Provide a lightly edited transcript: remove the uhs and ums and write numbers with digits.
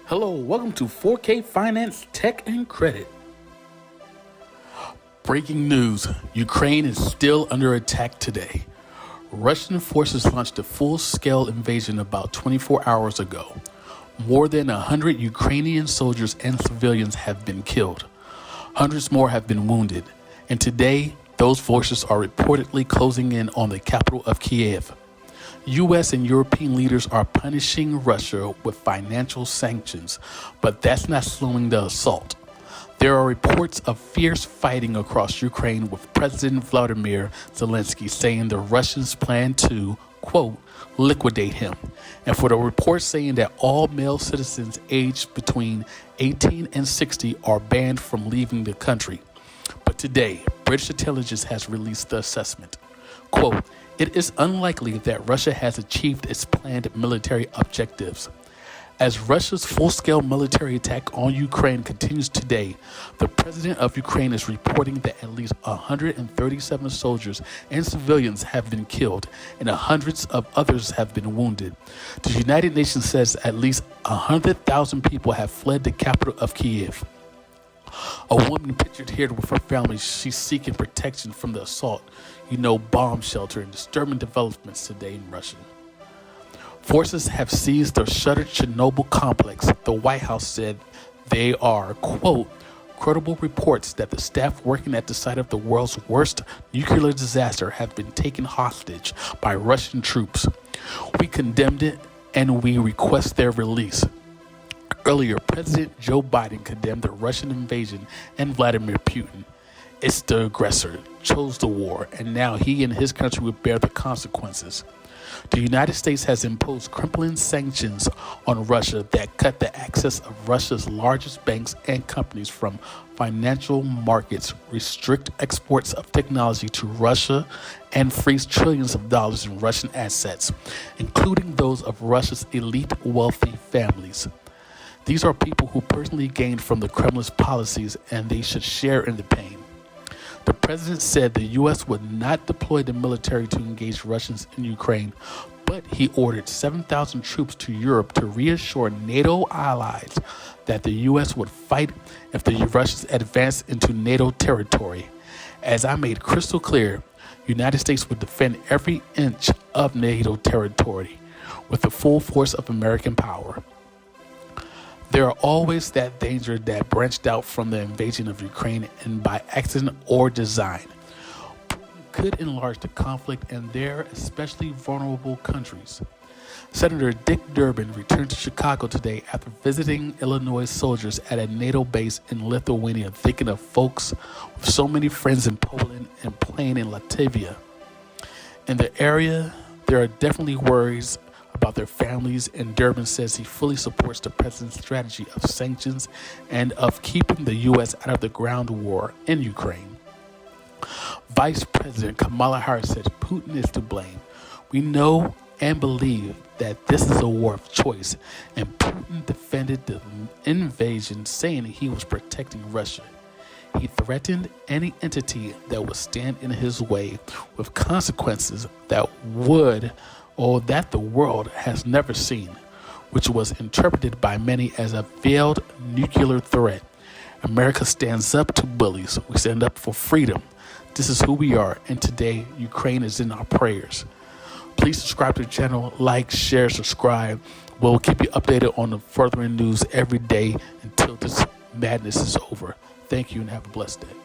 Hello, welcome to 4K Finance, Tech, and Credit. Breaking news, Ukraine is still under attack today. Russian forces launched a full-scale invasion about 24 hours ago. More than 100 Ukrainian soldiers and civilians have been killed. Hundreds more have been wounded. And today, those forces are reportedly closing in on the capital of Kyiv. U.S. and European leaders are punishing Russia with financial sanctions, but that's not slowing the assault. There are reports of fierce fighting across Ukraine, with President Vladimir Zelensky saying the Russians plan to, quote, liquidate him, and for the reports saying that all male citizens aged between 18 and 60 are banned from leaving the country. But today, British intelligence has released the assessment. Quote, it is unlikely that Russia has achieved its planned military objectives. As Russia's full-scale military attack on Ukraine continues today, the president of Ukraine is reporting that at least 137 soldiers and civilians have been killed and hundreds of others have been wounded. The United Nations says at least 100,000 people have fled the capital of Kyiv. A woman pictured here with her family, she's seeking protection from the assault, bomb shelter, and disturbing developments today in Russia. Forces have seized the shuttered Chernobyl complex. The White House said they are, quote, credible reports that the staff working at the site of the world's worst nuclear disaster have been taken hostage by Russian troops. We condemned it and we request their release. Earlier, President Joe Biden condemned the Russian invasion and Vladimir Putin. It's the aggressor, chose the war, and now he and his country will bear the consequences. The United States has imposed crippling sanctions on Russia that cut the access of Russia's largest banks and companies from financial markets, restrict exports of technology to Russia, and freeze trillions of dollars in Russian assets, including those of Russia's elite wealthy families. These are people who personally gained from the Kremlin's policies, and they should share in the pain. The president said the U.S. would not deploy the military to engage Russians in Ukraine, but he ordered 7,000 troops to Europe to reassure NATO allies that the U.S. would fight if the Russians advanced into NATO territory. As I made crystal clear, the United States would defend every inch of NATO territory with the full force of American power. There are always that danger that branched out from the invasion of Ukraine, and by accident or design, Putin could enlarge the conflict in their especially vulnerable countries. Senator Dick Durbin returned to Chicago today after visiting Illinois soldiers at a NATO base in Lithuania, thinking of folks with so many friends in Poland and playing in Latvia. In the area, there are definitely worries about their families, and Durbin says he fully supports the president's strategy of sanctions and of keeping the U.S. out of the ground war in Ukraine. Vice President Kamala Harris said Putin is to blame. We know and believe that this is a war of choice, and Putin defended the invasion, saying he was protecting Russia. He threatened any entity that would stand in his way with consequences that the world has never seen, which was interpreted by many as a veiled nuclear threat. America stands up to bullies. We stand up for freedom. This is who we are, and today Ukraine is in our prayers. Please subscribe to the channel, like, share, subscribe. We'll keep you updated on the further news every day until this madness is over. Thank you and have a blessed day.